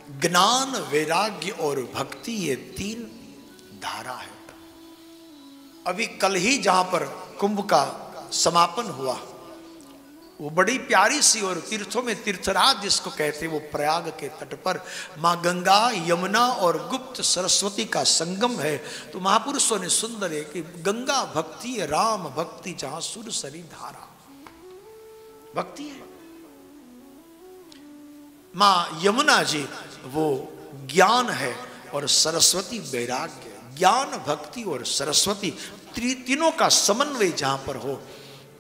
ज्ञान, वैराग्य और भक्ति, ये तीन धारा है। अभी कल ही जहां पर कुंभ का समापन हुआ, वो बड़ी प्यारी सी, और तीर्थों में तीर्थराज जिसको कहते हैं, वो प्रयाग के तट पर माँ गंगा, यमुना और गुप्त सरस्वती का संगम है। तो महापुरुषों ने सुंदर है कि गंगा भक्ति है, राम भक्ति, जहां सुर सरी धारा भक्ति है। माँ यमुना जी वो ज्ञान है, और सरस्वती वैराग्य। ज्ञान, भक्ति और सरस्वती तीनों का समन्वय जहां पर हो,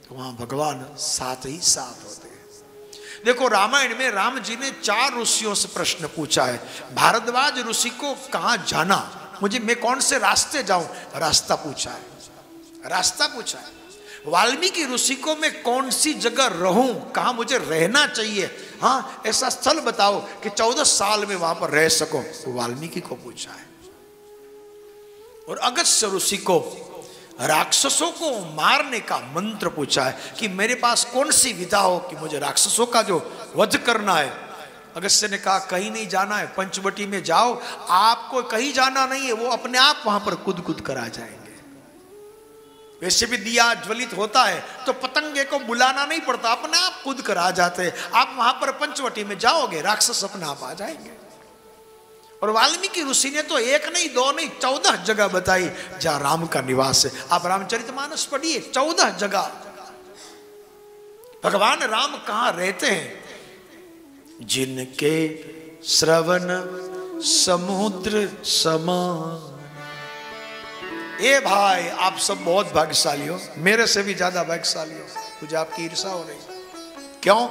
तो वहां भगवान साथ ही साथ होते हैं। देखो, रामायण में राम जी ने 4 ऋषियों से प्रश्न पूछा है। भारद्वाज ऋषि को कहां जाना, मैं कौन से रास्ते जाऊं, रास्ता पूछा है, रास्ता पूछा है। वाल्मीकि ऋषि को मैं कौन सी जगह रहूं, कहां मुझे रहना चाहिए, हाँ ऐसा स्थल बताओ कि 14 साल में वहां पर रह सको, तो वाल्मीकि को पूछा है। और अगस्त्य ऋषि को राक्षसों को मारने का मंत्र पूछा है कि मेरे पास कौन सी विधा हो कि मुझे राक्षसों का जो वध करना है। अगस्त्य ने कहा कहीं नहीं जाना है, पंचवटी में जाओ, आपको कहीं जाना नहीं है, वो अपने आप वहां पर कूद कूद कर आ जाएंगे। वैसे भी दिया ज्वलित होता है तो पतंगे को बुलाना नहीं पड़ता, अपने आप कूद कर आ जाते हैं। आप वहां पर पंचवटी में जाओगे, राक्षस अपने आप आ जाएंगे। और वाल्मीकि ऋषि ने तो 1 नहीं 2 नहीं 14 जगह बताई जहां राम का निवास है। आप रामचरितमानस पढ़िए, 14 जगह भगवान राम कहां रहते हैं। जिनके श्रवण समुद्र समान। ए भाई, आप सब बहुत भाग्यशाली हो, मेरे से भी ज्यादा भाग्यशाली हो, मुझे आपकी ईर्ष्या हो रही। क्यों?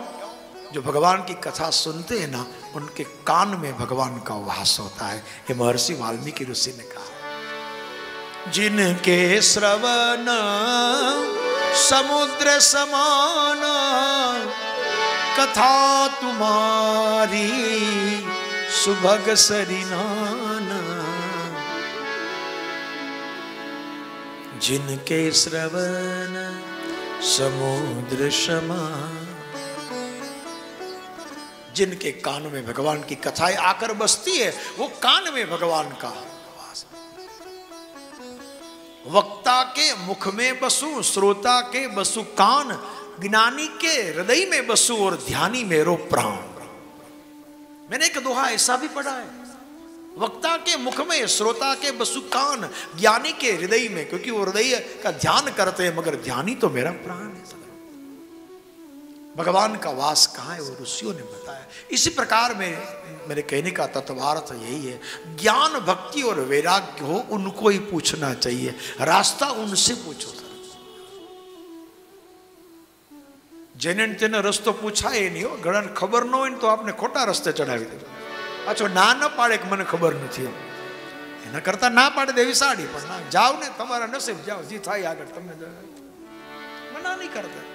जो भगवान की कथा सुनते हैं ना, उनके कान में भगवान का वास होता है। ये महर्षि वाल्मीकि ऋषि ने कहा, जिनके श्रवण समुद्र समान, कथा तुम्हारी सुभग सरिनाना। जिनके श्रवण समुद्र समान, जिनके कान में भगवान की कथाएं आकर बसती है, वो कान में भगवान का वास। वक्ता के मुख में बसु, श्रोता के बसु कान, ज्ञानी के हृदय में बसु और ध्यानी मेरो प्राण। मैंने एक दोहा ऐसा भी पढ़ा है, वक्ता के मुख में, श्रोता के बसु कान, ज्ञानी के हृदय में, क्योंकि वो हृदय का ध्यान करते हैं, मगर ध्यानी तो मेरा प्राण है। भगवान का वास कहाँ है, वो ऋषियों ने बताया। इसी प्रकार में मेरे कहने का तत्वार्थ यही है, ज्ञान, भक्ति और वैराग्य हो, उनको ही पूछना चाहिए, रास्ता उनसे पूछो। जेने तेने रस्तो पूछा ये नहीं हो, घड़ा खबर न हो तो आपने खोटा रस्ते चढ़ावी दे। पाछो ना न पाड़े कि मने खबर नहीं, एना करता ना पाड़े देवी साड़ी, पण ना जाओ ने, तमारा नसीब, जाओ जी थाई आगळ, तमने मना नहीं करता।